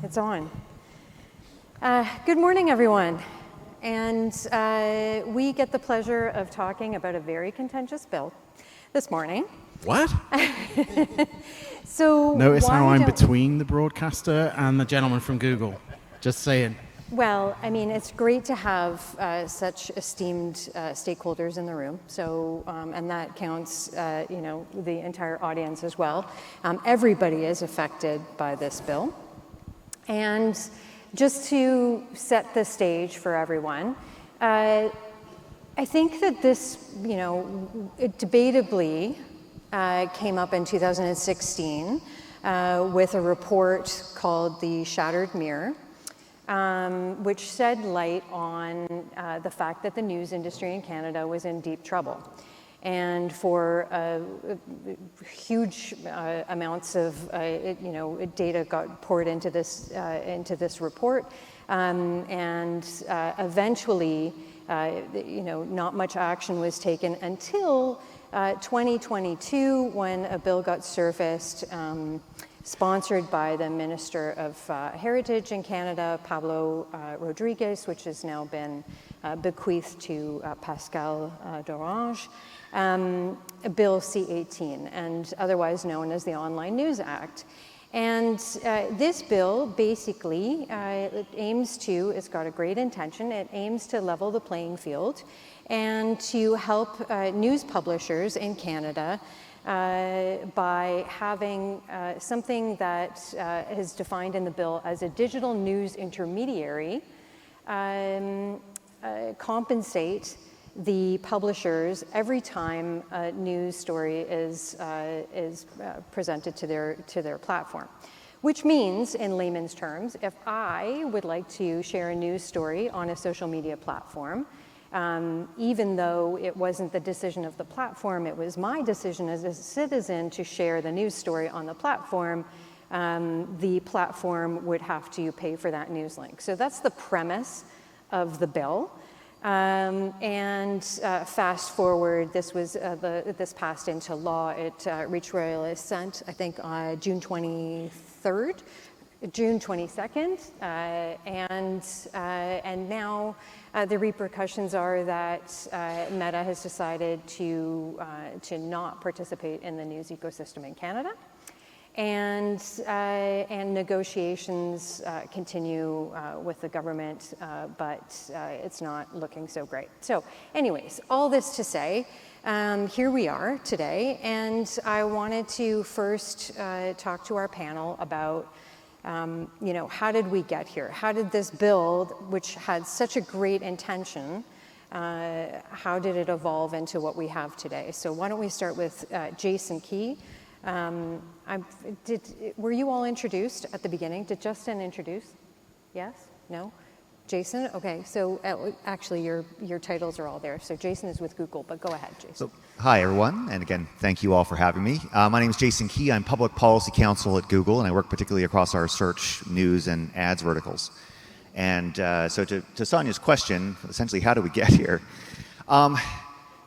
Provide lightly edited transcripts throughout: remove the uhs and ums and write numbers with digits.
It's on. Good morning, everyone. And we get the pleasure of talking about a very contentious bill this morning. What? So notice how I'm between the broadcaster and the gentleman from Google. Just saying. Well, I mean, it's great to have such esteemed stakeholders in the room. So, and that counts, the entire audience as well. Everybody is affected by this bill. And just to set the stage for everyone, I think that this, it debatably came up in 2016 with a report called The Shattered Mirror, which shed light on the fact that the news industry in Canada was in deep trouble. And for huge amounts of data got poured into this report, and eventually, not much action was taken until 2022, when a bill got surfaced, sponsored by the Minister of Heritage in Canada, Pablo Rodriguez, which has now been bequeathed to Pascal Dorange. Bill C-18, and otherwise known as the Online News Act. And this bill basically it's got a great intention, it aims to level the playing field and to help news publishers in Canada by having something that is defined in the bill as a digital news intermediary compensate the publishers every time a news story is presented to their platform. Which means, in layman's terms, if I would like to share a news story on a social media platform, even though it wasn't the decision of the platform, it was my decision as a citizen to share the news story on the platform, the platform would have to pay for that news link. So that's the premise of the bill. Fast forward, this passed into law. It reached royal assent, I think, June 22nd, and now the repercussions are that Meta has decided to not participate in the news ecosystem in Canada. And negotiations continue with the government, but it's not looking so great. So anyways, all this to say, here we are today, and I wanted to first talk to our panel about, how did we get here? How did this bill, which had such a great intention, how did it evolve into what we have today? So why don't we start with Jason Key. Were you all introduced at the beginning? Did Justin introduce? Yes? No? Jason? Okay, so actually your titles are all there. So Jason is with Google, but go ahead, Jason. So, hi, everyone. And again, thank you all for having me. My name is Jason Key. I'm Public Policy Counsel at Google, and I work particularly across our search, news, and ads verticals. And so to Sonia's question, essentially, how do we get here?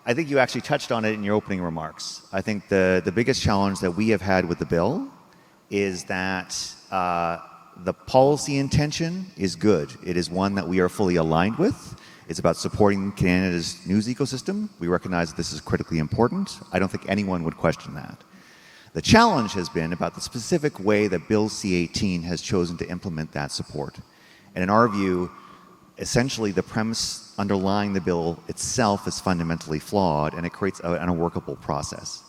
I think you actually touched on it in your opening remarks. I think the biggest challenge that we have had with the bill is that the policy intention is good. It is one that we are fully aligned with. It's about supporting Canada's news ecosystem. We recognize that this is critically important. I don't think anyone would question that. The challenge has been about the specific way that Bill C-18 has chosen to implement that support. And in our view, essentially the premise underlying the bill itself is fundamentally flawed, and it creates an unworkable process.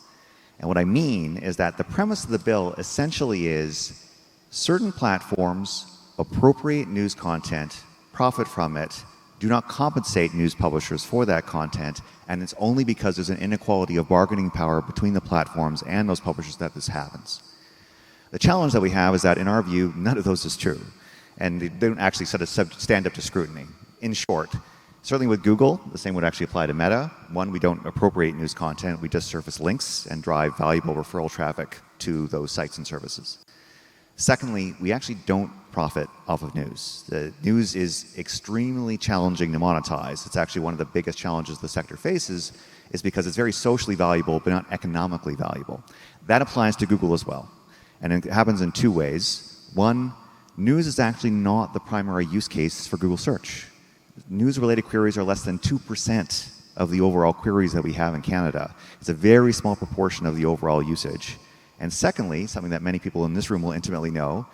And what I mean is that the premise of the bill essentially is certain platforms appropriate news content, profit from it, do not compensate news publishers for that content, and it's only because there's an inequality of bargaining power between the platforms and those publishers that this happens. The challenge that we have is that, in our view, none of those is true, and they don't actually stand up to scrutiny. In short, certainly with Google, the same would actually apply to Meta. One, we don't appropriate news content, we just surface links and drive valuable referral traffic to those sites and services. Secondly, we actually don't profit off of news. The news is extremely challenging to monetize. It's actually one of the biggest challenges the sector faces, is because it's very socially valuable but not economically valuable. That applies to Google as well. And it happens in two ways. One, news is actually not the primary use case for Google search. News-related queries are less than 2% of the overall queries that we have in Canada. It's a very small proportion of the overall usage. And secondly, something that many people in this room will intimately know,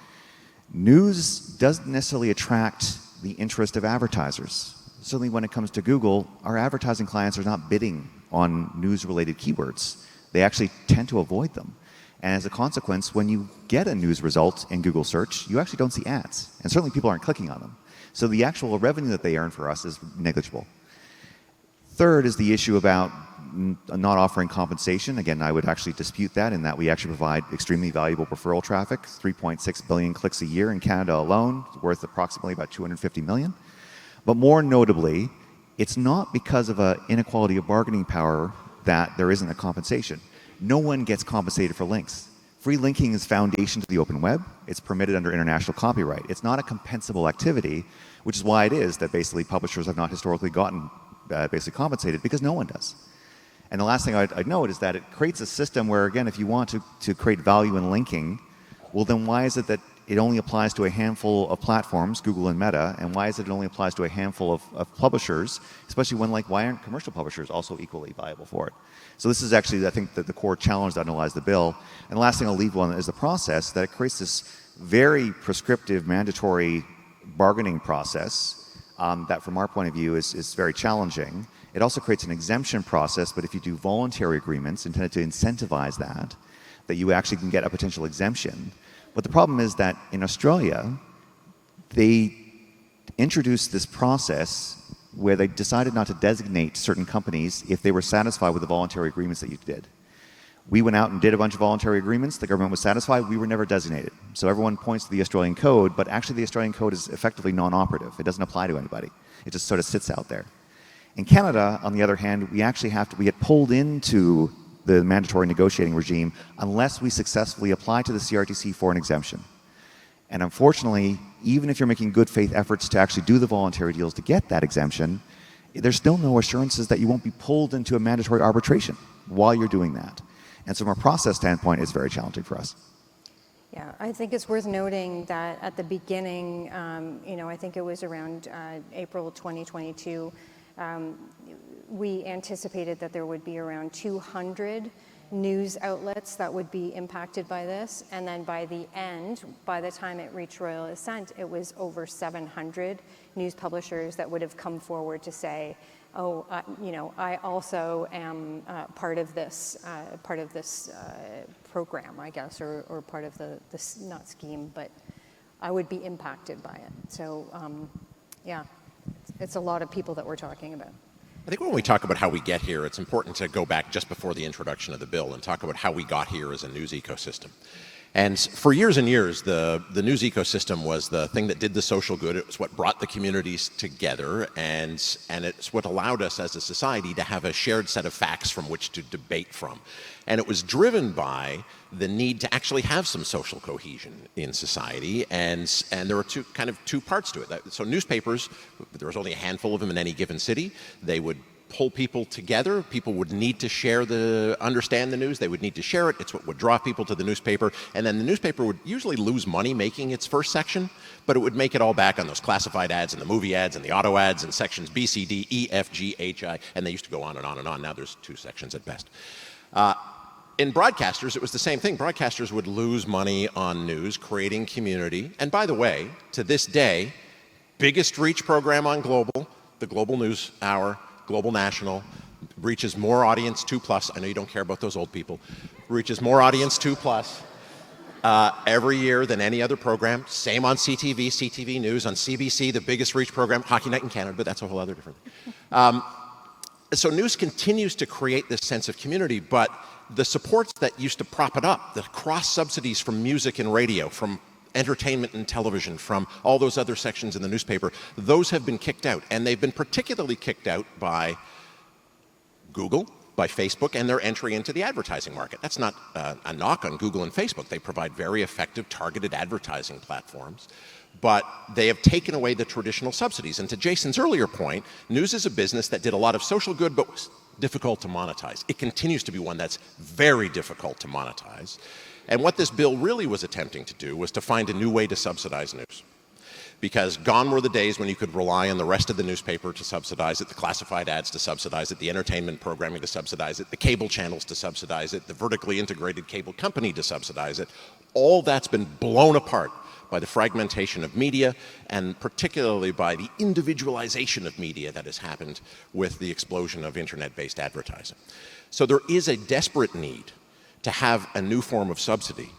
news doesn't necessarily attract the interest of advertisers. Certainly when it comes to Google, our advertising clients are not bidding on news-related keywords. They actually tend to avoid them. And as a consequence, when you get a news result in Google search, you actually don't see ads. And certainly people aren't clicking on them. So the actual revenue that they earn for us is negligible. Third is the issue about not offering compensation. Again, I would actually dispute that in that we actually provide extremely valuable referral traffic, 3.6 billion clicks a year in Canada alone, worth approximately about 250 million. But more notably, it's not because of an inequality of bargaining power that there isn't a compensation. No one gets compensated for links. Free linking is foundation to the open web. It's permitted under international copyright. It's not a compensable activity, which is why it is that basically publishers have not historically gotten basically compensated, because no one does. And the last thing I'd note is that it creates a system where, again, if you want to create value in linking, well, then why is it that it only applies to a handful of platforms, Google and Meta, and why is it only applies to a handful of publishers, especially when, like, why aren't commercial publishers also equally viable for it? So this is actually, I think, the core challenge that underlies the bill. And the last thing I'll leave on is the process, that it creates this very prescriptive, mandatory bargaining process that, from our point of view, is very challenging. It also creates an exemption process, but if you do voluntary agreements intended to incentivize that you actually can get a potential exemption. But the problem is that in Australia, they introduced this process where they decided not to designate certain companies if they were satisfied with the voluntary agreements that you did. We went out and did a bunch of voluntary agreements. The government was satisfied. We were never designated. So everyone points to the Australian code, but actually the Australian code is effectively non-operative. It doesn't apply to anybody. It just sort of sits out there. In Canada, on the other hand, we get pulled into the mandatory negotiating regime unless we successfully apply to the CRTC for an exemption. And unfortunately, even if you're making good faith efforts to actually do the voluntary deals to get that exemption, there's still no assurances that you won't be pulled into a mandatory arbitration while you're doing that. And so from a process standpoint, it's very challenging for us. Yeah, I think it's worth noting that at the beginning, I think it was around April 2022, we anticipated that there would be around 200 news outlets that would be impacted by this. And then by the end, by the time it reached Royal Assent, it was over 700 news publishers that would have come forward to say, I also am part of this program, I guess, or part of this, not scheme, but I would be impacted by it. So, it's a lot of people that we're talking about. I think when we talk about how we get here, it's important to go back just before the introduction of the bill and talk about how we got here as a news ecosystem. And for years and years, the news ecosystem was the thing that did the social good. It was what brought the communities together, and it's what allowed us as a society to have a shared set of facts from which to debate from. And it was driven by the need to actually have some social cohesion in society, and there were two parts to it. So newspapers, there was only a handful of them in any given city. They would pull people together. People would need to understand the news. They would need to share it. It's what would draw people to the newspaper. And then the newspaper would usually lose money making its first section, but it would make it all back on those classified ads and the movie ads and the auto ads and sections B, C, D, E, F, G, H, I, and they used to go on and on and on. Now there's 2 sections at best. In broadcasters, it was the same thing. Broadcasters would lose money on news, creating community. And by the way, to this day, biggest reach program on Global, the Global News Hour, Global National, reaches more audience 2+. I know you don't care about those old people. Reaches more audience 2+ every year than any other program. Same on CTV News, on CBC, the biggest reach program, Hockey Night in Canada, but that's a whole other different thing. So news continues to create this sense of community, but the supports that used to prop it up, the cross subsidies from music and radio, from entertainment and television, from all those other sections in the newspaper, those have been kicked out. And they've been particularly kicked out by Google, by Facebook, and their entry into the advertising market. That's not a knock on Google and Facebook. They provide very effective targeted advertising platforms, but they have taken away the traditional subsidies. And to Jason's earlier point, news is a business that did a lot of social good, but was difficult to monetize. It continues to be one that's very difficult to monetize. And what this bill really was attempting to do was to find a new way to subsidize news. Because gone were the days when you could rely on the rest of the newspaper to subsidize it, the classified ads to subsidize it, the entertainment programming to subsidize it, the cable channels to subsidize it, the vertically integrated cable company to subsidize it. All that's been blown apart by the fragmentation of media, and particularly by the individualization of media that has happened with the explosion of internet-based advertising. So there is a desperate need to have a new form of subsidy,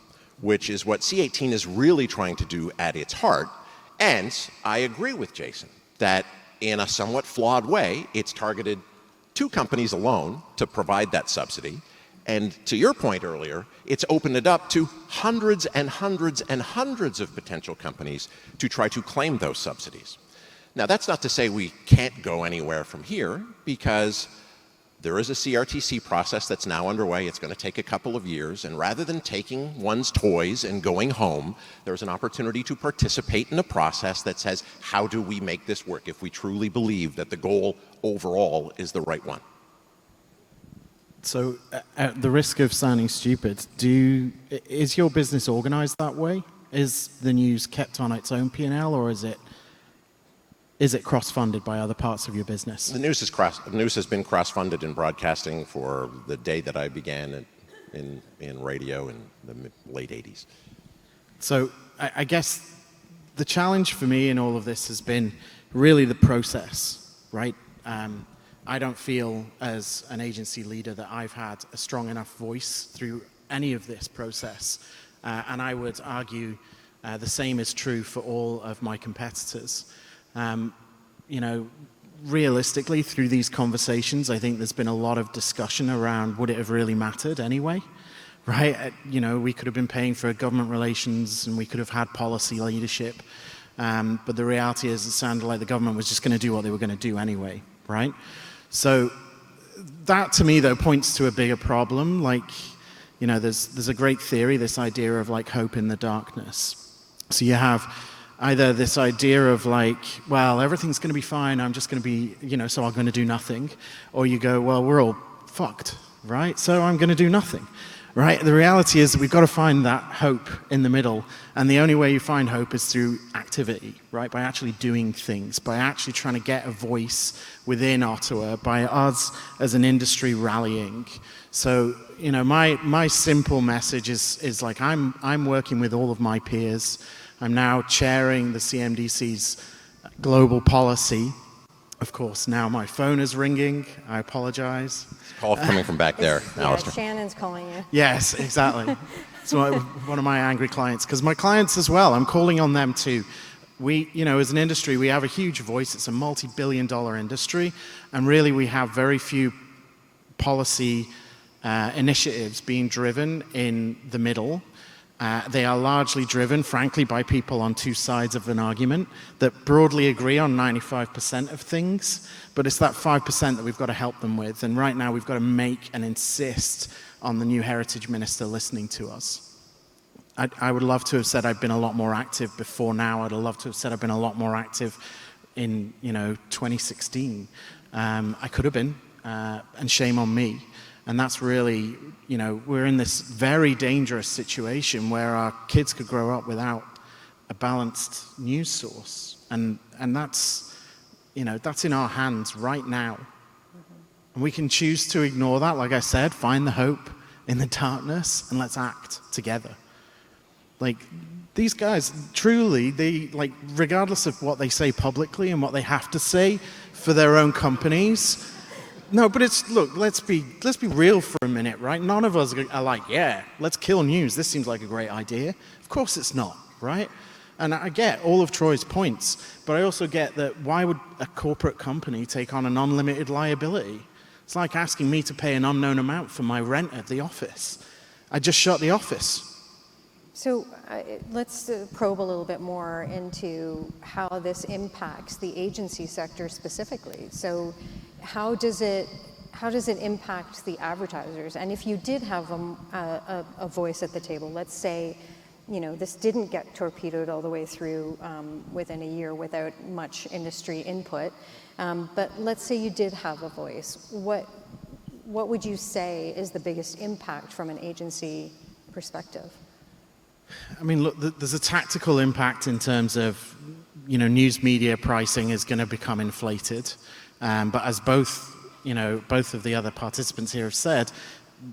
which is what C18 is really trying to do at its heart. And I agree with Jason that in a somewhat flawed way, it's targeted 2 companies alone to provide that subsidy. And to your point earlier, it's opened it up to hundreds and hundreds and hundreds of potential companies to try to claim those subsidies. Now, that's not to say we can't go anywhere from here, because there is a CRTC process that's now underway. It's going to take a couple of years, and rather than taking one's toys and going home, there's an opportunity to participate in a process that says, how do we make this work if we truly believe that the goal overall is the right one? So, at the risk of sounding stupid, is your business organized that way? Is the news kept on its own P&L, or is it cross-funded by other parts of your business? The news has been cross-funded in broadcasting for the day that I began in radio in the late 80s. So I guess the challenge for me in all of this has been really the process, right? I don't feel as an agency leader that I've had a strong enough voice through any of this process. And I would argue the same is true for all of my competitors. You know, realistically, through these conversations, I think there's been a lot of discussion around would it have really mattered anyway, right? You know, we could have been paying for government relations and we could have had policy leadership. But the reality is it sounded like the government was just going to do what they were going to do anyway, right? So that to me, though, points to a bigger problem. Like, you know, there's a great theory, this idea of like hope in the darkness. So you have either this idea of like, well, everything's going to be fine, I'm just going to be, you know, so I'm going to do nothing. Or you go, well, we're all fucked, right? So I'm going to do nothing, right? The reality is that we've got to find that hope in the middle. And the only way you find hope is through activity, right? By actually doing things, by actually trying to get a voice within Ottawa, by us as an industry rallying. So, you know, my simple message is like, I'm working with all of my peers. I'm now chairing the CMDC's global policy. Of course, now my phone is ringing. I apologize. Call coming from back there, Alastair. Shannon's calling you. Yes, exactly. It's one of my angry clients, because my clients as well, I'm calling on them too. We, you know, as an industry, we have a huge voice. It's a multi-billion-dollar industry, and really we have very few policy initiatives being driven in the middle. They are largely driven, frankly, by people on 2 sides of an argument that broadly agree on 95% of things, but it's that 5% that we've got to help them with. And right now we've got to make and insist on the new Heritage Minister listening to us. I would love to have said I'd been a lot more active before now. I'd have loved to have said I've been a lot more active in, you know, 2016. I could have been, and shame on me. And that's really, you know, we're in this very dangerous situation where our kids could grow up without a balanced news source. And that's, you know, that's in our hands right now. And we can choose to ignore that, like I said, find the hope in the darkness, and let's act together. Like, these guys, truly, they, like, regardless of what they say publicly and what they have to say for their own companies. No, but it's, look, let's be real for a minute, right? None of us are like, yeah, let's kill news. This seems like a great idea. Of course it's not, right? And I get all of Troy's points, but I also get that why would a corporate company take on an unlimited liability? It's like asking me to pay an unknown amount for my rent at the office. I just shut the office. So let's probe a little bit more into how this impacts the agency sector specifically. So how does it impact the advertisers? And if you did have a voice at the table, let's say, you know, this didn't get torpedoed all the way through within a year without much industry input, but let's say you did have a voice. What would you say is the biggest impact from an agency perspective? I mean, look, there's a tactical impact in terms of, news media pricing is going to become inflated. But as both of the other participants here have said,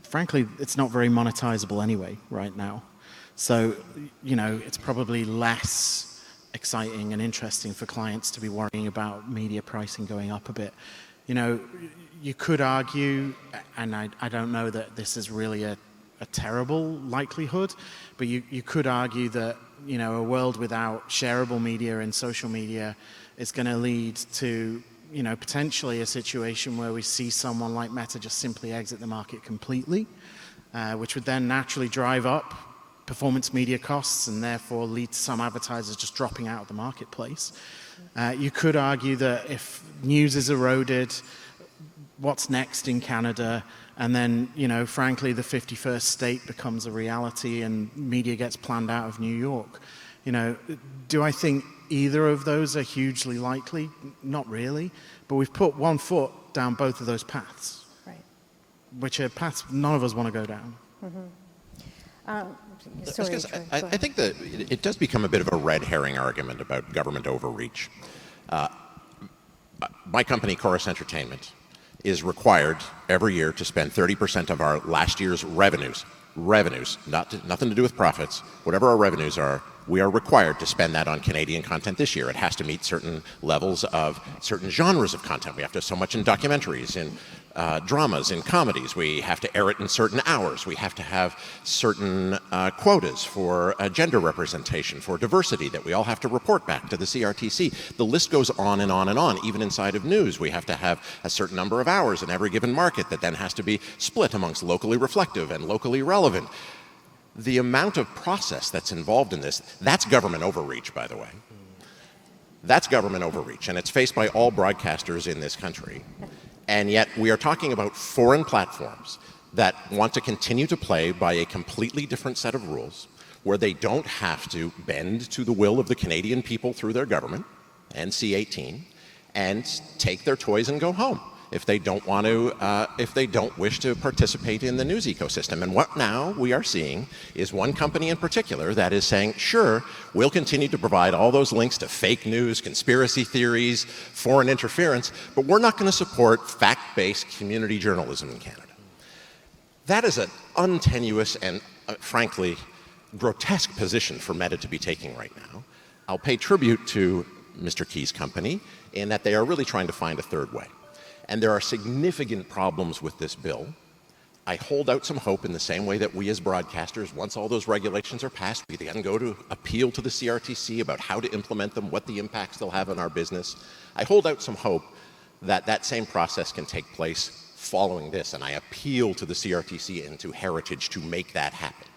frankly, it's not very monetizable anyway right now. So, it's probably less exciting and interesting for clients to be worrying about media pricing going up a bit. You could argue, and I don't know that this is really a terrible likelihood, but you could argue that, a world without shareable media and social media is going to lead to, potentially a situation where we see someone like Meta just simply exit the market completely, which would then naturally drive up performance media costs and therefore lead to some advertisers just dropping out of the marketplace. You could argue that if news is eroded, what's next in Canada, and then, frankly, the 51st state becomes a reality and media gets planned out of New York. Do I think either of those are hugely likely? Not really, but we've put one foot down both of those paths, Right. which are paths none of us want to go down. Sorry, Troy, I think that it does become a bit of a red herring argument about government overreach. My company, Corus Entertainment, is required every year to spend 30% of our last year's revenues, nothing to do with profits, whatever our revenues are, we are required to spend that on Canadian content this year. It has to meet certain levels of certain genres of content. We have to have so much in documentaries, in dramas, in comedies. We have to air it in certain hours. We have to have certain quotas for gender representation, for diversity that we all have to report back to the CRTC. The list goes on and on and on. Even inside of news, we have to have a certain number of hours in every given market that then has to be split amongst locally reflective and locally relevant. The amount of process that's involved in this, that's government overreach, by the way. That's government overreach, and it's faced by all broadcasters in this country. And yet we are talking about foreign platforms that want to continue to play by a completely different set of rules, where they don't have to bend to the will of the Canadian people through their government, NC-18, and take their toys and go home if they don't want to, if they don't wish to participate in the news ecosystem. And what now we are seeing is one company in particular that is saying, sure, we'll continue to provide all those links to fake news, conspiracy theories, foreign interference, but we're not going to support fact-based community journalism in Canada. That is an untenuous and, frankly, grotesque position for Meta to be taking right now. I'll pay tribute to Mr. Key's company in that they are really trying to find a third way. And there are significant problems with this bill. I hold out some hope in the same way that we as broadcasters, once all those regulations are passed, we then go to appeal to the CRTC about how to implement them, what the impacts they'll have on our business. I hold out some hope that that same process can take place following this, and I appeal to the CRTC and to Heritage to make that happen.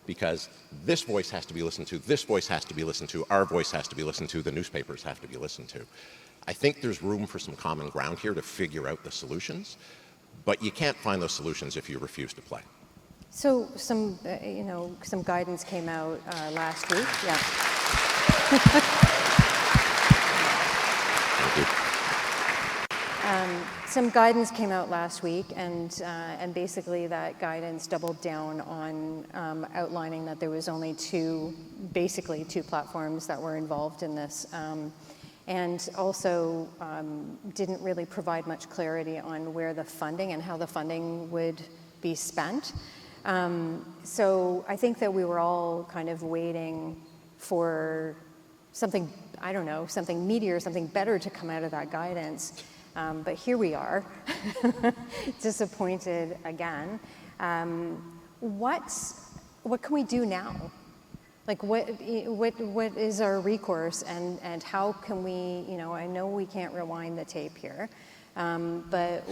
Because this voice has to be listened to, this voice has to be listened to, our voice has to be listened to, the newspapers have to be listened to. I think there's room for some common ground here to figure out the solutions, but you can't find those solutions if you refuse to play. So some guidance came out last week. Yeah. Thank you. Some guidance came out last week, and basically that guidance doubled down on outlining that there was only basically two platforms that were involved in this. And also didn't really provide much clarity on where the funding and how the funding would be spent. So I think that we were all kind of waiting for something, I don't know, something meatier, something better to come out of that guidance. But here we are, disappointed again. What can we do now? Like what is our recourse, and how can we, I know we can't rewind the tape here, but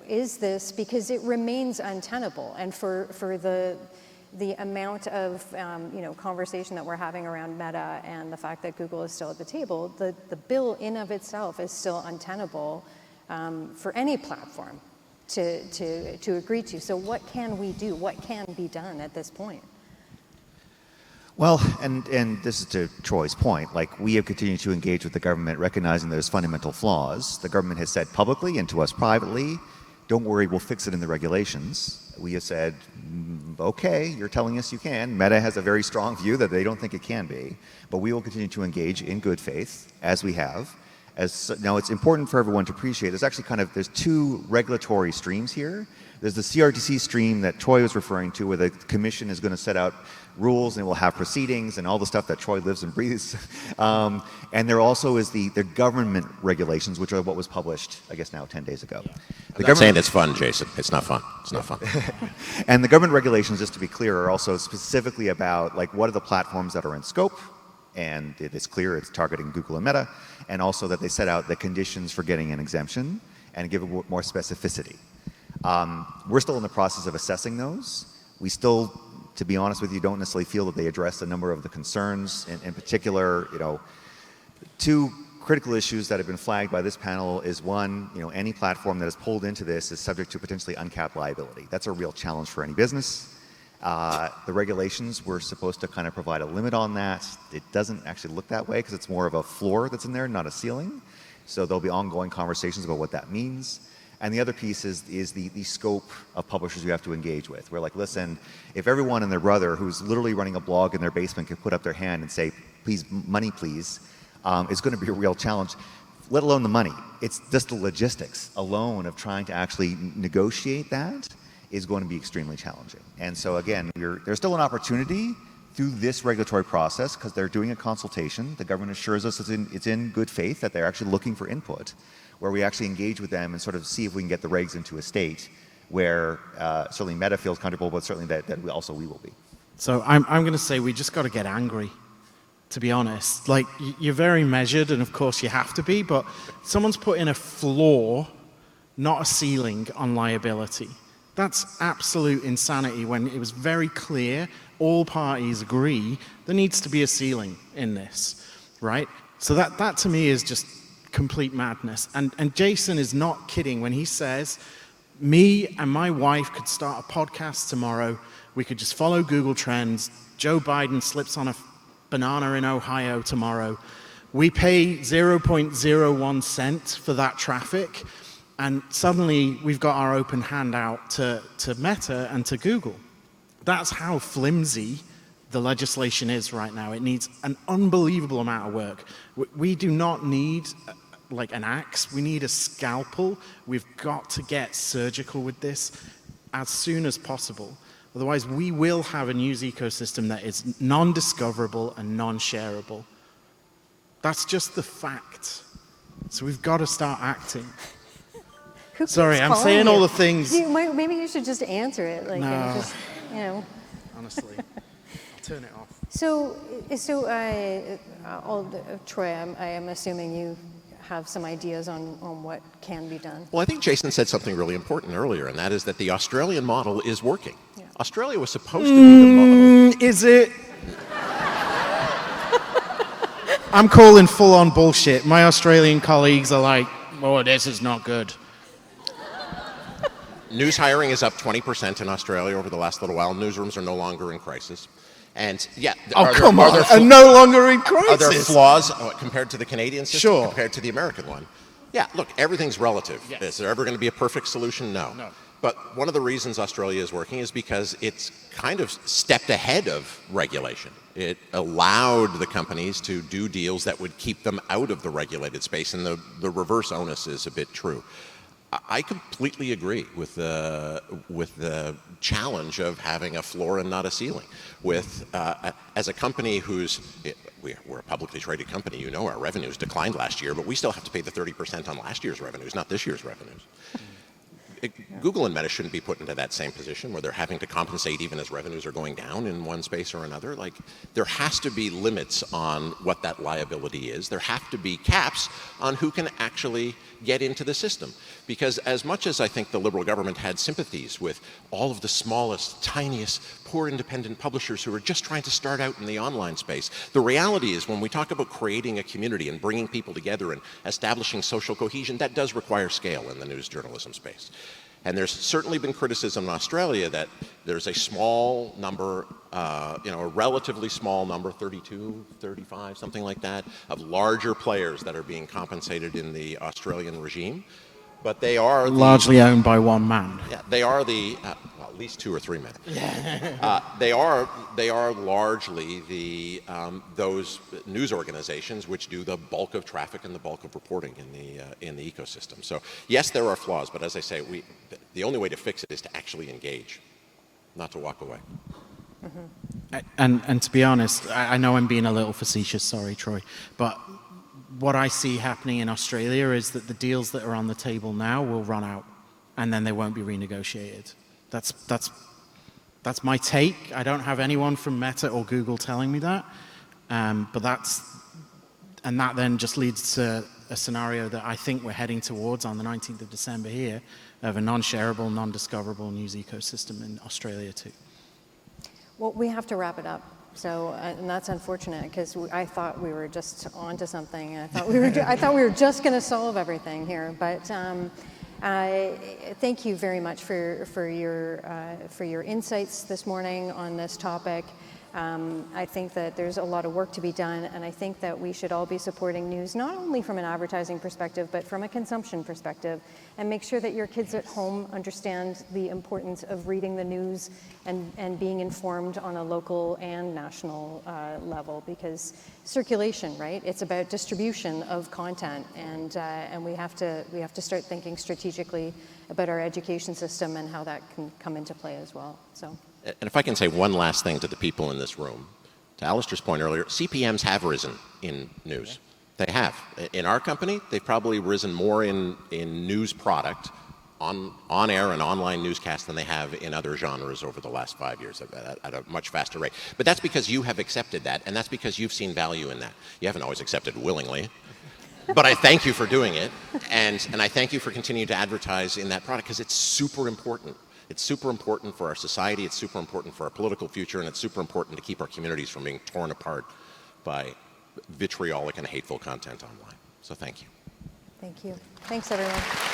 is this, because it remains untenable, and for the amount of conversation that we're having around Meta and the fact that Google is still at the table, the bill in of itself is still untenable for any platform to agree to. So what can we do? What can be done at this point? Well, and this is to Troy's point, like we have continued to engage with the government recognizing there's fundamental flaws. The government has said publicly and to us privately don't worry, we'll fix it in the regulations. We have said, okay, you're telling us you can. Meta has a very strong view that they don't think it can be, but we will continue to engage in good faith, as we have. Now, it's important for everyone to appreciate, there's actually there's two regulatory streams here. There's the CRTC stream that Troy was referring to, where the commission is going to set out rules and we'll have proceedings and all the stuff that Troy lives and breathes. And there also is the government regulations, which are what was published, I guess now 10 days ago. I'm not saying it's fun, Jason. It's not fun. It's not fun. And the government regulations, just to be clear, are also specifically about what are the platforms that are in scope, and it is clear it's targeting Google and Meta, and also that they set out the conditions for getting an exemption and give it more specificity. We're still in the process of assessing those. We still, to be honest with you, don't necessarily feel that they address a number of the concerns. In particular, two critical issues that have been flagged by this panel is one, any platform that is pulled into this is subject to potentially uncapped liability. That's a real challenge for any business. The regulations were supposed to provide a limit on that. It doesn't actually look that way because it's more of a floor that's in there, not a ceiling. So there'll be ongoing conversations about what that means. And the other piece is the scope of publishers you have to engage with. We're listen, if everyone and their brother who's literally running a blog in their basement can put up their hand and say, please, money please, it's going to be a real challenge, let alone the money. It's just the logistics alone of trying to actually negotiate that is going to be extremely challenging. And so again, there's still an opportunity through this regulatory process because they're doing a consultation. The government assures us it's in good faith that they're actually looking for input, where we actually engage with them and see if we can get the regs into a state where certainly Meta feels comfortable, but certainly that we will be. So I'm going to say we just got to get angry, to be honest. You're very measured, and of course you have to be, but someone's put in a floor, not a ceiling, on liability. That's absolute insanity when it was very clear, all parties agree, there needs to be a ceiling in this, right? So that to me is just complete madness. And Jason is not kidding when he says, me and my wife could start a podcast tomorrow, we could just follow Google Trends, Joe Biden slips on a banana in Ohio tomorrow, we pay 0.01 cents for that traffic, and suddenly we've got our open hand out to Meta and to Google. That's how flimsy the legislation is right now. It needs an unbelievable amount of work. We do not need an axe, we need a scalpel. We've got to get surgical with this as soon as possible. Otherwise, we will have a news ecosystem that is non-discoverable and non-shareable. That's just the fact. So we've got to start acting. Sorry, I'm saying all the things. Maybe you should just answer it. No. And just, Honestly, I'll turn it off. So Troy, I am assuming you have some ideas on what can be done. Well, I think Jason said something really important earlier, and that is that the Australian model is working. Yeah. Australia was supposed to be the model. Is it? I'm calling full-on bullshit. My Australian colleagues are like, oh, this is not good. News hiring is up 20% in Australia over the last little while. Newsrooms are no longer in crisis. And yeah, are no longer in crisis. Are there flaws compared to the Canadian system, Sure. compared to the American one? Yeah, look, everything's relative. Yes. Is there ever going to be a perfect solution? No. But one of the reasons Australia is working is because it's kind of stepped ahead of regulation. It allowed the companies to do deals that would keep them out of the regulated space, and the reverse onus is a bit true. I completely agree with the challenge of having a floor and not a ceiling. As a company we're a publicly traded company, our revenues declined last year, but we still have to pay the 30% on last year's revenues, not this year's revenues. Google and Meta shouldn't be put into that same position where they're having to compensate even as revenues are going down in one space or another. There has to be limits on what that liability is. There have to be caps on who can actually get into the system. Because as much as I think the Liberal government had sympathies with all of the smallest, tiniest, poor independent publishers who are just trying to start out in the online space, the reality is when we talk about creating a community and bringing people together and establishing social cohesion, that does require scale in the news journalism space. And there's certainly been criticism in Australia that there's a small number, a relatively small number, 32, 35, something like that, of larger players that are being compensated in the Australian regime. but they are largely owned by one man. Yeah, they are well, at least 2 or 3 men. They are largely those news organizations which do the bulk of traffic and the bulk of reporting in the ecosystem. So yes, there are flaws, but as I say, the only way to fix it is to actually engage, not to walk away. And to be honest, I know I'm being a little facetious, sorry, Troy, but what I see happening in Australia is that the deals that are on the table now will run out, and then they won't be renegotiated. That's my take. I don't have anyone from Meta or Google telling me that, but that then just leads to a scenario that I think we're heading towards on the 19th of December here, of a non-shareable, non-discoverable news ecosystem in Australia too. Well, we have to wrap it up. So, and that's unfortunate because I thought we were just onto something. I thought we were just going to solve everything here. But thank you very much for your insights this morning on this topic. I think that there's a lot of work to be done, and I think that we should all be supporting news not only from an advertising perspective, but from a consumption perspective, and make sure that your kids at home understand the importance of reading the news and being informed on a local and national level, because circulation, right? It's about distribution of content, and we have to start thinking strategically about our education system and how that can come into play as well. So. And if I can say one last thing to the people in this room, to Alastair's point earlier, CPMs have risen in news. They have. In our company, they've probably risen more in news product, on air and online newscasts than they have in other genres over the last 5 years at a much faster rate. But that's because you have accepted that, and that's because you've seen value in that. You haven't always accepted willingly, but I thank you for doing it, and I thank you for continuing to advertise in that product, because it's super important. It's super important for our society, it's super important for our political future, and it's super important to keep our communities from being torn apart by vitriolic and hateful content online. So thank you. Thank you. Thanks, everyone.